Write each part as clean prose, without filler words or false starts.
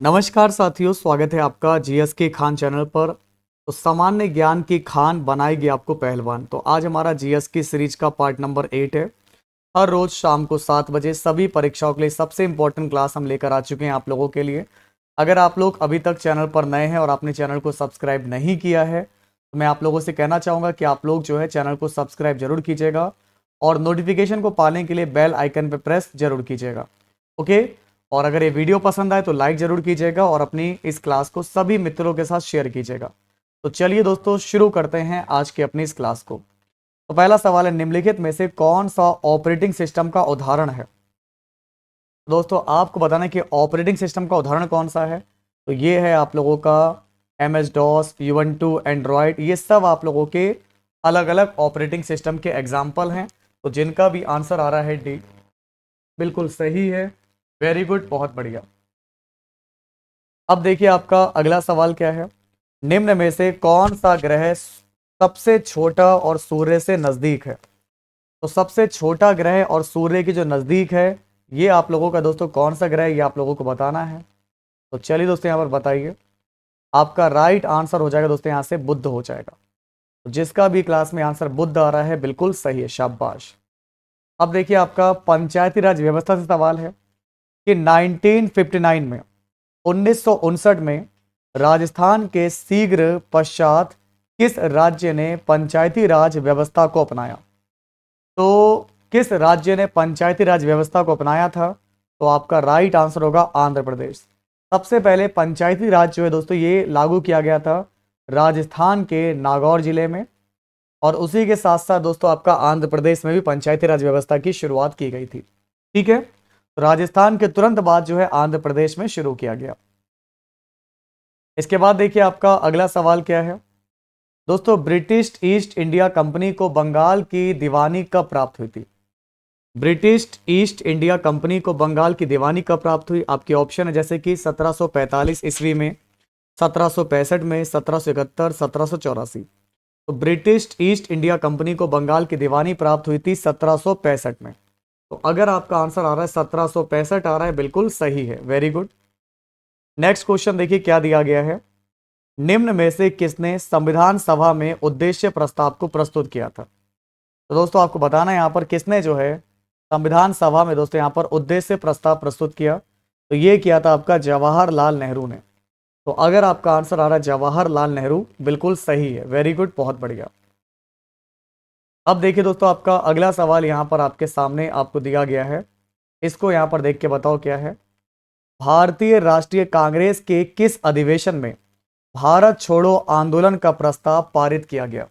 नमस्कार साथियों, स्वागत है आपका जीएस के खान चैनल पर। तो सामान्य ज्ञान की खान बनाएगी आपको पहलवान। तो आज हमारा जीएस की सीरीज का पार्ट नंबर 8 है। हर रोज शाम को 7 बजे सभी परीक्षाओं के लिए सबसे इंपॉर्टेंट क्लास हम लेकर आ चुके हैं आप लोगों के लिए। अगर आप लोग अभी तक चैनल पर नए हैं और आपने चैनल को सब्सक्राइब नहीं किया है तो मैं आप लोगों से कहना चाहूँगा कि आप लोग जो है चैनल को सब्सक्राइब जरूर कीजिएगा और नोटिफिकेशन को पाने के लिए बेल आइकन पर प्रेस जरूर कीजिएगा। ओके। और अगर ये वीडियो पसंद आए तो लाइक जरूर कीजिएगा और अपनी इस क्लास को सभी मित्रों के साथ शेयर कीजिएगा। तो चलिए दोस्तों, शुरू करते हैं आज की अपनी इस क्लास को। तो पहला सवाल है, निम्नलिखित में से कौन सा ऑपरेटिंग सिस्टम का उदाहरण है। दोस्तों आपको बताना है कि ऑपरेटिंग सिस्टम का उदाहरण कौन सा है। तो ये है आप लोगों का MS DOS, Ubuntu, एंड्रॉयड। ये सब आप लोगों के अलग अलग ऑपरेटिंग सिस्टम के एग्जाम्पल हैं। तो जिनका भी आंसर आ रहा है डी, बिल्कुल सही है। वेरी गुड, बहुत बढ़िया। अब देखिए आपका अगला सवाल क्या है। निम्न में से कौन सा ग्रह सबसे छोटा और सूर्य से नजदीक है। तो सबसे छोटा ग्रह और सूर्य की जो नजदीक है, ये आप लोगों का दोस्तों कौन सा ग्रह है, ये आप लोगों को बताना है। तो चलिए दोस्तों यहाँ पर बताइए। आपका राइट आंसर हो जाएगा दोस्तों यहाँ से बुध हो जाएगा। तो जिसका भी क्लास में आंसर बुध आ रहा है बिल्कुल सही है, शाबाश। अब देखिए आपका पंचायती राज व्यवस्था से सवाल है कि 1959 में 1959 में राजस्थान के शीघ्र पश्चात किस राज्य ने पंचायती राज व्यवस्था को अपनाया। तो किस राज्य ने पंचायती राज व्यवस्था को अपनाया था। तो आपका राइट आंसर होगा आंध्र प्रदेश। सबसे पहले पंचायती राज जो है दोस्तों ये लागू किया गया था राजस्थान के नागौर जिले में, और उसी के साथ साथ दोस्तों आपका आंध्र प्रदेश में भी पंचायती राज व्यवस्था की शुरुआत की गई थी। ठीक है, तो राजस्थान के तुरंत बाद जो है आंध्र प्रदेश में शुरू किया गया। इसके बाद देखिए आपका अगला सवाल क्या है। दोस्तों ब्रिटिश ईस्ट इंडिया कंपनी को बंगाल की दीवानी कब प्राप्त हुई थी। ब्रिटिश ईस्ट इंडिया कंपनी को बंगाल की दीवानी कब प्राप्त हुई। आपके ऑप्शन है जैसे कि 1745 ईस्वी में, 1765 में, 1771, 1784। तो ब्रिटिश ईस्ट इंडिया कंपनी को बंगाल की दीवानी प्राप्त हुई थी 1765 में। तो अगर आपका आंसर आ रहा है 1765 आ रहा है, बिल्कुल सही है, वेरी गुड। नेक्स्ट क्वेश्चन देखिए क्या दिया गया है। निम्न में से किसने संविधान सभा में उद्देश्य प्रस्ताव को प्रस्तुत किया था। तो दोस्तों आपको बताना है यहाँ पर किसने जो है संविधान सभा में दोस्तों यहाँ पर उद्देश्य प्रस्ताव प्रस्तुत किया। तो ये किया था आपका जवाहरलाल नेहरू ने। तो अगर आपका आंसर आ रहा है जवाहरलाल नेहरू, बिल्कुल सही है, वेरी गुड, बहुत बढ़िया। अब देखिए दोस्तों आपका अगला सवाल यहाँ पर आपके सामने आपको दिया गया है। इसको यहाँ पर देख के बताओ क्या है। भारतीय राष्ट्रीय कांग्रेस के किस अधिवेशन में भारत छोड़ो आंदोलन का प्रस्ताव पारित किया गया।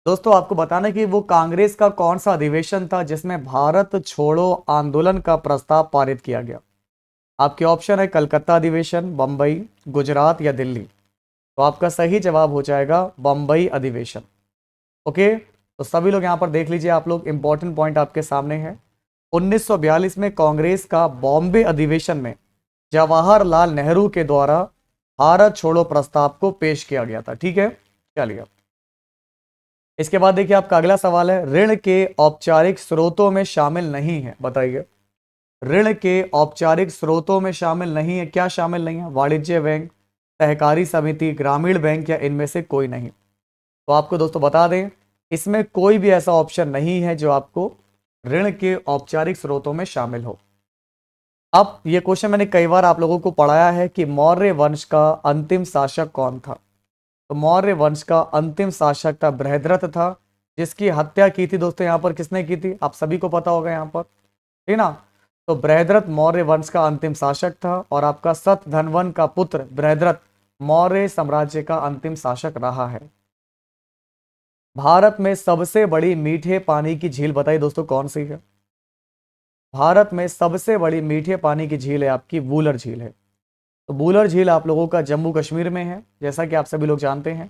दोस्तों आपको बताना कि वो कांग्रेस का कौन सा अधिवेशन था जिसमें भारत छोड़ो आंदोलन का प्रस्ताव पारित किया गया। आपके ऑप्शन है कलकत्ता अधिवेशन, बंबई, गुजरात या दिल्ली। तो आपका सही जवाब हो जाएगा बंबई अधिवेशन। ओके, तो सभी लोग यहाँ पर देख लीजिए, आप लोग इंपॉर्टेंट पॉइंट आपके सामने है। 1942 में कांग्रेस का बॉम्बे अधिवेशन में जवाहरलाल नेहरू के द्वारा भारत छोड़ो प्रस्ताव को पेश किया गया था। ठीक है, चलिए इसके बाद देखिए आपका अगला सवाल है, ऋण के औपचारिक स्रोतों में शामिल नहीं है, बताइए। ऋण के औपचारिक स्रोतों में शामिल नहीं है, क्या शामिल नहीं है। वाणिज्य बैंक, सहकारी समिति, ग्रामीण बैंक या इनमें से कोई नहीं। तो आपको दोस्तों बता दें, इसमें कोई भी ऐसा ऑप्शन नहीं है जो आपको ऋण के औपचारिक स्रोतों में शामिल हो। अब ये क्वेश्चन मैंने कई बार आप लोगों को पढ़ाया है कि मौर्य वंश का अंतिम शासक कौन था। तो मौर्य वंश का अंतिम शासक था बृहद्रथ था, जिसकी हत्या की थी दोस्तों यहाँ पर किसने की थी, आप सभी को पता होगा यहाँ पर, ठीक ना। तो बृहद्रथ मौर्य वंश का अंतिम शासक था और आपका सतधनवन का पुत्र बृहद्रथ मौर्य साम्राज्य का अंतिम शासक रहा है। भारत में सबसे बड़ी मीठे पानी की झील बताइए दोस्तों कौन सी है। भारत में सबसे बड़ी मीठे पानी की झील है आपकी वूलर झील है। तो वूलर झील आप लोगों का जम्मू कश्मीर में है, जैसा कि आप सभी लोग जानते हैं।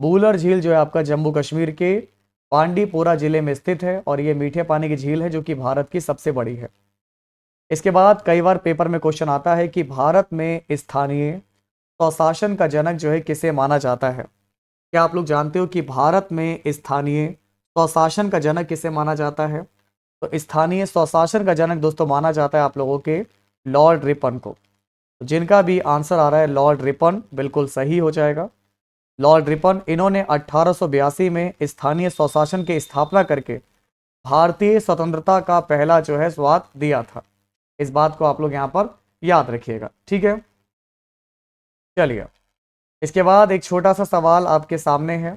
वूलर झील जो है आपका जम्मू कश्मीर के बांडीपोरा जिले में स्थित है और ये मीठे पानी की झील है जो कि भारत की सबसे बड़ी है। इसके बाद कई बार पेपर में क्वेश्चन आता है कि भारत में स्थानीय स्वशासन का जनक जो है किसे माना जाता है। क्या आप लोग जानते हो कि भारत में स्थानीय स्वशासन का जनक किसे माना जाता है। तो स्थानीय स्वशासन का जनक दोस्तों माना जाता है आप लोगों के लॉर्ड रिपन को। तो जिनका भी आंसर आ रहा है लॉर्ड रिपन, बिल्कुल सही हो जाएगा। लॉर्ड रिपन, इन्होंने 1882 में स्थानीय स्वशासन की स्थापना करके भारतीय स्वतंत्रता का पहला जो है स्वाद दिया था। इस बात को आप लोग यहाँ पर याद रखिएगा, ठीक है। चलिए, इसके बाद एक छोटा सा सवाल आपके सामने है।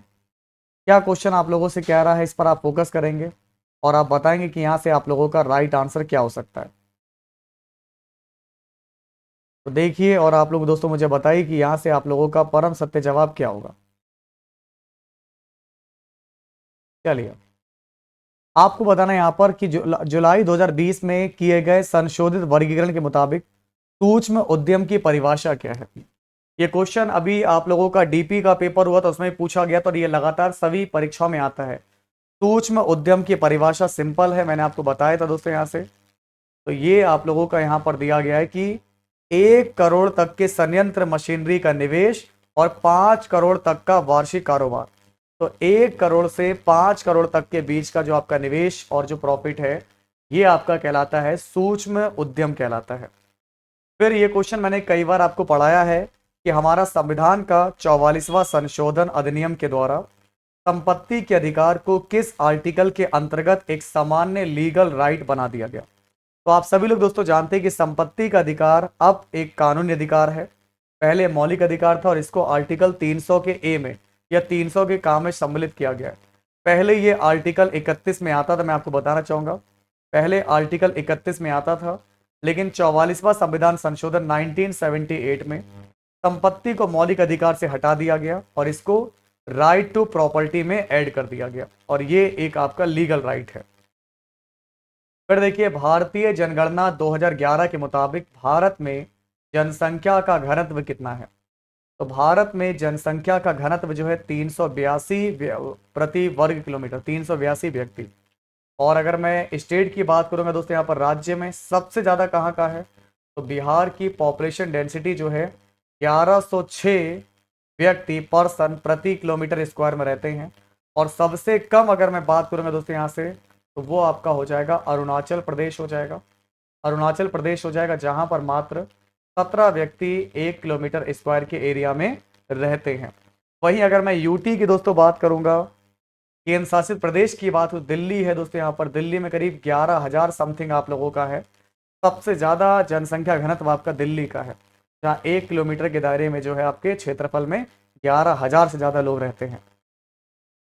क्या क्वेश्चन आप लोगों से कह रहा है, इस पर आप फोकस करेंगे और आप बताएंगे कि यहां से आप लोगों का राइट आंसर क्या हो सकता है। तो देखिए और आप लोग दोस्तों मुझे बताइए कि यहां से आप लोगों का परम सत्य जवाब क्या होगा। चलिए, आपको बताना है यहाँ पर कि जुलाई 2020 में किए गए संशोधित वर्गीकरण के मुताबिक सूक्ष्म उद्यम की परिभाषा क्या है। ये क्वेश्चन अभी आप लोगों का डीपी का पेपर हुआ था, उसमें पूछा गया था और ये लगातार सभी परीक्षाओं में आता है। सूक्ष्म उद्यम की परिभाषा सिंपल है, मैंने आपको बताया था दोस्तों यहाँ से। तो ये आप लोगों का यहाँ पर दिया गया है कि 1 करोड़ तक के संयंत्र मशीनरी का निवेश और 5 करोड़ तक का वार्षिक कारोबार। तो 1 करोड़ से 5 करोड़ तक के बीच का जो आपका निवेश और जो प्रॉफिट है, ये आपका कहलाता है सूक्ष्म उद्यम कहलाता है। फिर ये क्वेश्चन मैंने कई बार आपको पढ़ाया है कि हमारा संविधान का 44वां संशोधन अधिनियम के द्वारा संपत्ति के अधिकार को किस आर्टिकल के अंतर्गत एक सामान्य लीगल राइट बना दिया गया। तो आप सभी लोग दोस्तों जानते हैं कि संपत्ति का अधिकार अब एक कानूनी अधिकार है। पहले मौलिक अधिकार था और इसको आर्टिकल 300 के ए में या 300 के काम में सम्मिलित किया गया है। पहले ये आर्टिकल 31 में आता था, मैं आपको बताना चाहूंगा। पहले आर्टिकल 31 में आता था, लेकिन 44वां संविधान संशोधन 1978 में संपत्ति को मौलिक अधिकार से हटा दिया गया और इसको राइट टू प्रॉपर्टी में ऐड कर दिया गया और ये एक आपका लीगल राइट है। फिर देखिए, भारतीय जनगणना 2011 के मुताबिक भारत में जनसंख्या का घनत्व कितना है। तो भारत में जनसंख्या का घनत्व जो है 382 प्रति वर्ग किलोमीटर, 382 व्यक्ति। और अगर मैं स्टेट की बात करूंगा दोस्तों, यहाँ पर राज्य में सबसे ज्यादा कहाँ का है, तो बिहार की पॉपुलेशन डेंसिटी जो है 1106 व्यक्ति पर्सन प्रति किलोमीटर स्क्वायर में रहते हैं। और सबसे कम अगर मैं बात करूंगा दोस्तों यहाँ से, तो वो आपका हो जाएगा अरुणाचल प्रदेश हो जाएगा। अरुणाचल प्रदेश हो जाएगा, जहां पर मात्र 17 व्यक्ति 1 किलोमीटर स्क्वायर के एरिया में रहते हैं। वहीं अगर मैं यूटी की दोस्तों बात करूंगा, केंद्र शासित प्रदेश की बात हो, दिल्ली है दोस्तों। यहाँ पर दिल्ली में करीब 11,000 समथिंग आप लोगों का है। सबसे ज्यादा जनसंख्या घनत्व आपका दिल्ली का है, जहाँ 1 किलोमीटर के दायरे में जो है आपके क्षेत्रफल में 11,000 से ज्यादा लोग रहते हैं।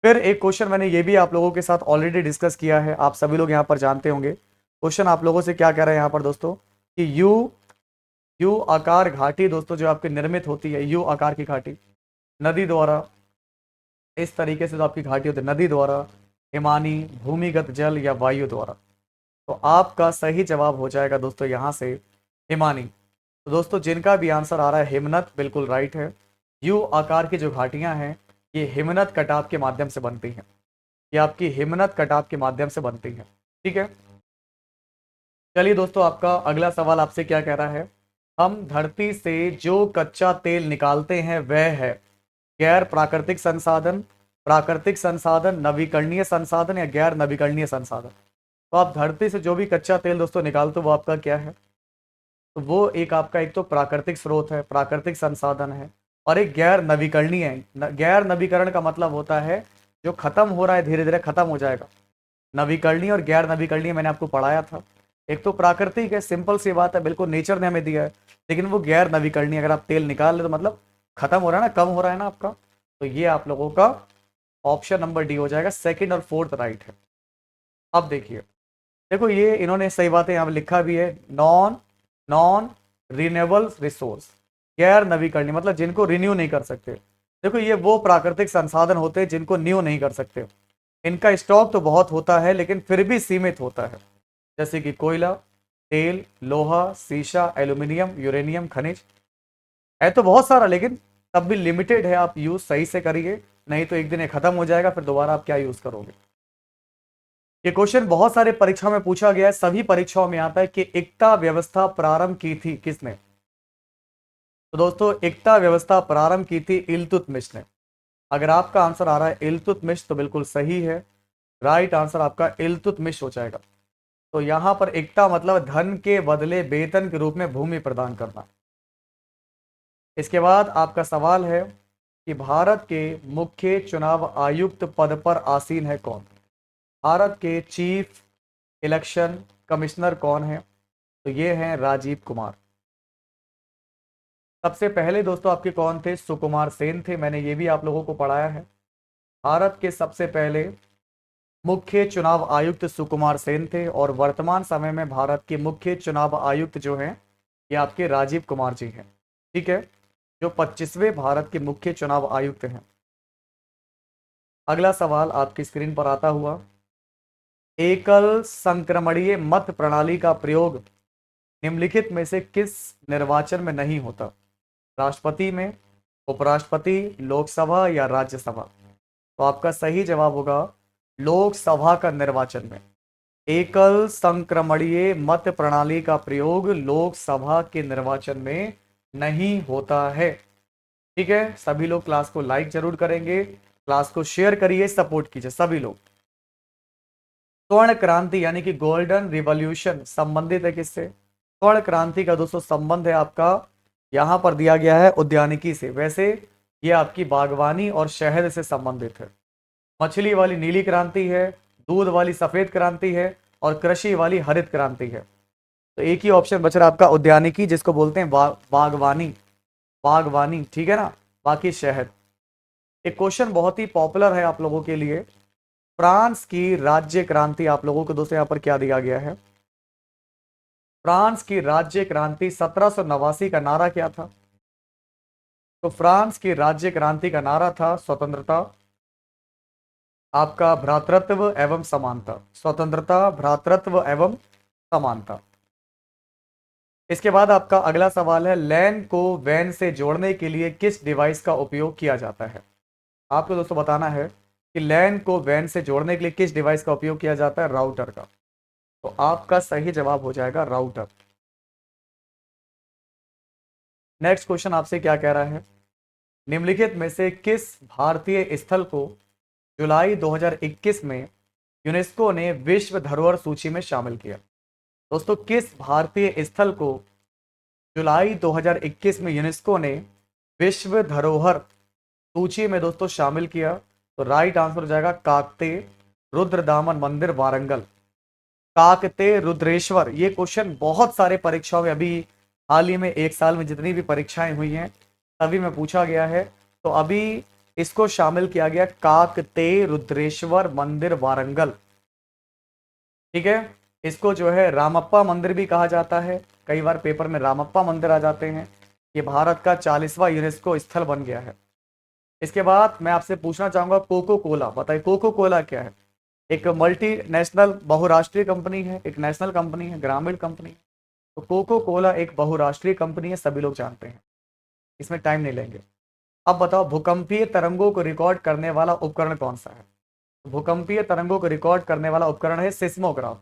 फिर एक क्वेश्चन मैंने ये भी आप लोगों के साथ ऑलरेडी डिस्कस किया है, आप सभी लोग यहाँ पर जानते होंगे। क्वेश्चन आप लोगों से क्या कह रहा है यहाँ पर दोस्तों कि यू आकार घाटी दोस्तों जो आपकी निर्मित होती है, यू आकार की घाटी नदी द्वारा, इस तरीके से जो आपकी घाटी होती है नदी द्वारा, हिमानी, भूमिगत जल या वायु द्वारा। तो आपका सही जवाब हो जाएगा दोस्तों यहाँ से हिमानी। तो दोस्तों जिनका भी आंसर आ रहा है हिमनद, बिल्कुल राइट है। यू आकार की जो घाटियां हैं ये हिमनद कटाव के माध्यम से बनती हैं, ये आपकी हिमनद कटाव के माध्यम से बनती हैं, ठीक है। चलिए दोस्तों, आपका अगला सवाल आपसे क्या कह रहा है, हम धरती से जो कच्चा तेल निकालते हैं वह है गैर प्राकृतिक संसाधन, प्राकृतिक संसाधन, नवीकरणीय संसाधन या गैर नवीकरणीय संसाधन। तो आप धरती से जो भी कच्चा तेल दोस्तों निकालते हो वो आपका क्या है, तो वो एक आपका एक तो प्राकृतिक स्रोत है, प्राकृतिक संसाधन है, और एक गैर नवीकरणीय है। गैर नवीकरण का मतलब होता है जो खत्म हो रहा है, धीरे धीरे खत्म हो जाएगा। नवीकरणीय और गैर नवीकरणीय मैंने आपको पढ़ाया था। एक तो प्राकृतिक है, सिंपल सी बात है, बिल्कुल नेचर ने हमें दिया है। लेकिन वो गैर नवीकरणीय, अगर आप तेल निकाल ले तो मतलब खत्म हो रहा है ना, कम हो रहा है ना आपका। तो ये आप लोगों का ऑप्शन नंबर डी हो जाएगा, सेकंड और फोर्थ राइट है। अब देखिए, देखो ये इन्होंने सही बातें यहाँ पे लिखा भी है, नॉन नॉन रिन्यूएबल रिसोर्स, गैर नवीकरणीय मतलब जिनको रिन्यू नहीं कर सकते। देखो ये वो प्राकृतिक संसाधन होते हैं जिनको न्यू नहीं कर सकते। इनका स्टॉक तो बहुत होता है लेकिन फिर भी सीमित होता है, जैसे कि कोयला, तेल, लोहा, शीशा, एल्यूमिनियम, यूरेनियम, खनिज है तो बहुत सारा, लेकिन तब भी लिमिटेड है। आप यूज सही से करिए, नहीं तो एक दिन ये खत्म हो जाएगा, फिर दोबारा आप क्या यूज करोगे। ये क्वेश्चन बहुत सारे परीक्षाओं में पूछा गया है, सभी परीक्षाओं में आता है कि एकता व्यवस्था प्रारंभ की थी किसने। तो दोस्तों एकता व्यवस्था प्रारंभ की थी इल्तुतमिश ने। अगर आपका आंसर आ रहा है इल्तुतमिश तो बिल्कुल सही है, राइट आंसर आपका इल्तुतमिश हो जाएगा। तो यहां पर एकता मतलब धन के बदले वेतन के रूप में भूमि प्रदान करना। इसके बाद आपका सवाल है कि भारत के मुख्य चुनाव आयुक्त पद पर आसीन है कौन। भारत के चीफ इलेक्शन कमिश्नर कौन है, तो ये हैं राजीव कुमार। सबसे पहले दोस्तों आपके कौन थे, सुकुमार सेन थे, मैंने ये भी आप लोगों को पढ़ाया है। भारत के सबसे पहले मुख्य चुनाव आयुक्त सुकुमार सेन थे और वर्तमान समय में भारत के मुख्य चुनाव आयुक्त जो हैं ये आपके राजीव कुमार जी हैं। ठीक है, जो 25वें भारत के मुख्य चुनाव आयुक्त हैं। अगला सवाल आपकी स्क्रीन पर आता हुआ, एकल संक्रमणीय मत प्रणाली का प्रयोग निम्नलिखित में से किस निर्वाचन में नहीं होता। राष्ट्रपति में, उपराष्ट्रपति, लोकसभा या राज्यसभा। तो आपका सही जवाब होगा लोकसभा का निर्वाचन में। एकल संक्रमणीय मत प्रणाली का प्रयोग लोकसभा के निर्वाचन में नहीं होता है। ठीक है, सभी लोग क्लास को लाइक जरूर करेंगे, क्लास को शेयर करिए, सपोर्ट कीजिए सभी लोग। स्वर्ण क्रांति यानी कि गोल्डन रिवॉल्यूशन संबंधित है किससे। स्वर्ण क्रांति का दोस्तों संबंध है आपका, यहां पर दिया गया है उद्यानिकी से। वैसे ये आपकी बागवानी और शहद से संबंधित है। मछली वाली नीली क्रांति है, दूध वाली सफेद क्रांति है और कृषि वाली हरित क्रांति है। तो एक ही ऑप्शन बच रहा आपका उद्यानिकी, जिसको बोलते हैं बागवानी। बागवानी, ठीक है ना, बाकी शहद। एक क्वेश्चन बहुत ही पॉपुलर है आप लोगों के लिए, फ्रांस की राज्य क्रांति आप लोगों को दोस्तों यहाँ पर क्या दिया गया है। फ्रांस की राज्य क्रांति 1789 का नारा क्या था। तो फ्रांस की राज्य क्रांति का नारा था स्वतंत्रता, आपका भ्रातृत्व एवं समानता। स्वतंत्रता, भ्रातृत्व एवं समानता। इसके बाद आपका अगला सवाल है, लैन को वैन से जोड़ने के लिए किस डिवाइस का उपयोग किया जाता है। आपको दोस्तों बताना है कि लैन को वैन से जोड़ने के लिए किस डिवाइस का उपयोग किया जाता है, राउटर का। तो आपका सही जवाब हो जाएगा राउटर। नेक्स्ट क्वेश्चन आपसे क्या कह रहा है, निम्नलिखित में से किस भारतीय स्थल को जुलाई 2021 में यूनेस्को ने विश्व धरोहर सूची में शामिल किया। दोस्तों किस भारतीय स्थल को जुलाई 2021 में यूनेस्को ने विश्व धरोहर सूची में दोस्तों शामिल किया। तो राइट आंसर हो जाएगा काकते रुद्रदामन मंदिर वारंगल। काकते रुद्रेश्वर, ये क्वेश्चन बहुत सारे परीक्षाओं में अभी हाल ही में एक साल में जितनी भी परीक्षाएं हुई हैं सभी में पूछा गया है। तो अभी इसको शामिल किया गया काकते रुद्रेश्वर मंदिर वारंगल। ठीक है, इसको जो है रामप्पा मंदिर भी कहा जाता है, कई बार पेपर में रामप्पा मंदिर आ जाते हैं। ये भारत का 40वां यूनेस्को स्थल बन गया है। इसके बाद मैं आपसे पूछना चाहूंगा कोको कोला, बताइए कोको कोला क्या है। एक मल्टीनेशनल बहुराष्ट्रीय कंपनी है, एक नेशनल कंपनी है, ग्रामीण कंपनी है। तो कोको कोला एक बहुराष्ट्रीय कंपनी है, सभी लोग जानते हैं, इसमें टाइम नहीं लेंगे। अब बताओ भूकंपीय तरंगों को रिकॉर्ड करने वाला उपकरण कौन सा है। भूकंपीय तरंगों को रिकॉर्ड करने वाला उपकरण है सिस्मोग्राफ।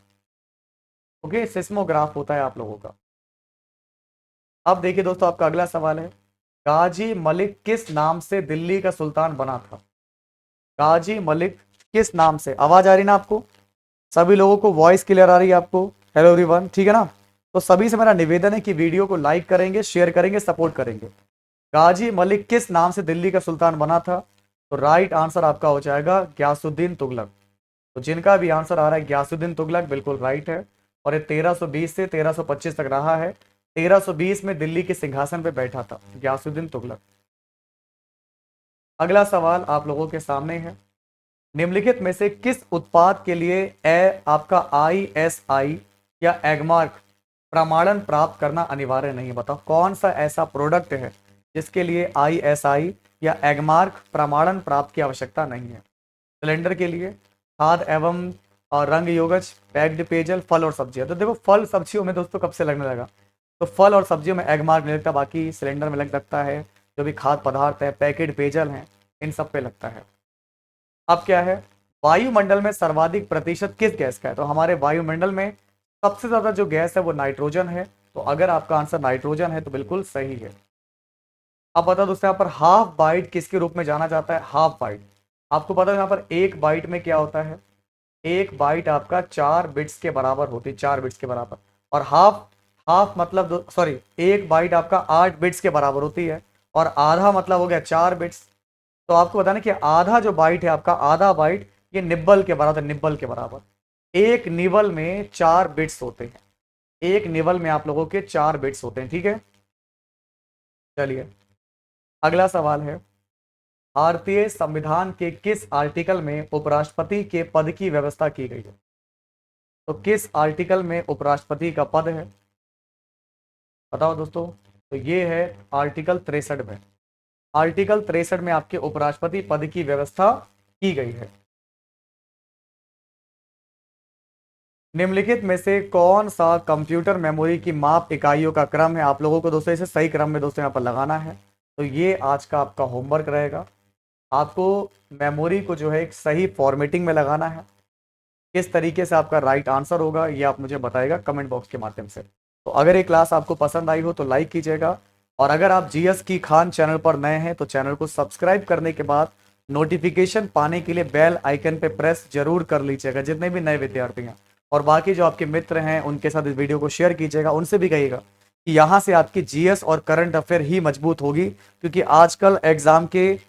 ओके, सिस्मोग्राफ होता है आप लोगों का। अब देखिए दोस्तों आपका अगला सवाल है, गाजी मलिक किस नाम से दिल्ली का सुल्तान बना था। गाजी मलिक किस नाम से, आवाज आ रही ना आपको, सभी लोगों को वॉइस क्लियर आ रही है आपको। हेलो एवरीवन, ठीक है ना। तो सभी से मेरा निवेदन है कि वीडियो को लाइक करेंगे, शेयर करेंगे, सपोर्ट करेंगे। गाजी मलिक किस नाम से दिल्ली का सुल्तान बना था। तो राइट आंसर आपका हो जाएगा ग्यासुद्दीन तुगलक। तो जिनका भी आंसर आ रहा है ग्यासुद्दीन तुगलक बिल्कुल राइट है। और ये 1320 से 1325 तक रहा है। 1320 में दिल्ली के सिंहासन पे बैठा था ग्यासुद्दीन तुगलक। अगला सवाल आप लोगों के सामने है, निम्नलिखित में से किस उत्पाद के लिए आपका ISI या एगमार्क प्रमाणन प्राप्त करना अनिवार्य नहीं है। बताओ कौन सा ऐसा प्रोडक्ट है जिसके लिए ISI या एगमार्क प्रमाणन प्राप्त की आवश्यकता नहीं है। सिलेंडर के लिए, खाद एवं और रंग योगज, पैक्ड पेयजल, फल और सब्जियां। तो देखो फल सब्जियों में दोस्तों कब से लगने लगा, तो फल और सब्जियों में एगमार्क नहीं लगता, बाकी सिलेंडर में लग सकता है। जो भी खाद्य पदार्थ है, पैकेट पेयजल हैं, इन सब पे लगता है। अब क्या है, वायुमंडल में सर्वाधिक प्रतिशत किस गैस का है। तो हमारे वायुमंडल में सबसे ज्यादा जो गैस है वो नाइट्रोजन है। तो अगर आपका आंसर नाइट्रोजन है तो बिल्कुल सही है। अब बता दोस्तों यहाँ पर हाफ बाइट किसके रूप में जाना जाता है। हाफ बाइट, आपको पता है यहाँ पर एक बाइट में क्या होता है, एक बाइट आपका 4 बिट्स के बराबर होती है, 4 बिट्स के बराबर। और हाफ हाफ मतलब सॉरी एक बाइट आपका 8 बिट्स के बराबर होती है। और आधा मतलब हो गया 4 बिट्स। तो आपको बताना कि आधा जो बाइट है आपका, आधा बाइट ये निब्बल के बराबर, निब्बल के बराबर। एक निबल में 4 बिट्स होते हैं, एक निबल में आप लोगों के 4 बिट्स होते हैं, ठीक है। चलिए अगला सवाल है, भारतीय संविधान के किस आर्टिकल में उपराष्ट्रपति के पद की व्यवस्था की गई है? तो किस आर्टिकल में उपराष्ट्रपति का पद है, बताओ दोस्तों। तो ये है आर्टिकल 63 में। आर्टिकल 63 में आपके उपराष्ट्रपति पद की व्यवस्था की गई है। निम्नलिखित में से कौन सा कंप्यूटर मेमोरी की माप इकाइयों का क्रम है? आप लोगों को दोस्तों इसे सही क्रम में दोस्तों यहाँ पर लगाना है। तो ये आज का आपका होमवर्क रहेगा। आपको मेमोरी को जो है एक सही फॉर्मेटिंग में लगाना है। किस तरीके से आपका राइट आंसर होगा ये आप मुझे बताइएगा कमेंट बॉक्स के माध्यम से। तो अगर ये क्लास आपको पसंद आई हो तो लाइक कीजिएगा, और अगर आप जीएस की खान चैनल पर नए हैं तो चैनल को सब्सक्राइब करने के बाद नोटिफिकेशन पाने के लिए बेल आइकन पे प्रेस जरूर कर लीजिएगा, जितने भी नए विद्यार्थी हैं। और बाकी जो आपके मित्र हैं उनके साथ इस वीडियो को शेयर कीजिएगा, उनसे भी कहिएगा कि यहाँ से आपकी जीएस और करंट अफेयर ही मजबूत होगी। क्योंकि आजकल एग्जाम के,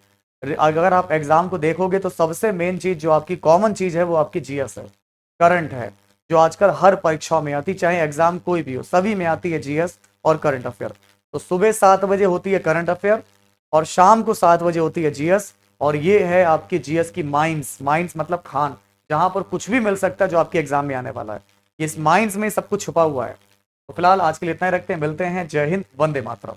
अगर आप एग्जाम को देखोगे तो सबसे मेन चीज जो आपकी कॉमन चीज है वो आपकी जीएस है, करंट है, जो आजकल हर परीक्षाओं में आती, चाहे एग्जाम कोई भी हो सभी में आती है जीएस और करंट अफेयर। तो सुबह 7 बजे होती है करंट अफेयर और शाम को 7 बजे होती है जीएस। और ये है आपकी जीएस की माइंस, माइंस मतलब खान, जहां पर कुछ भी मिल सकता है जो आपके एग्जाम में आने वाला है। इस माइंस में सब कुछ छुपा हुआ है। तो फिलहाल आज के लिए इतना ही रखते हैं, मिलते हैं। जय हिंद, वंदे मातरम।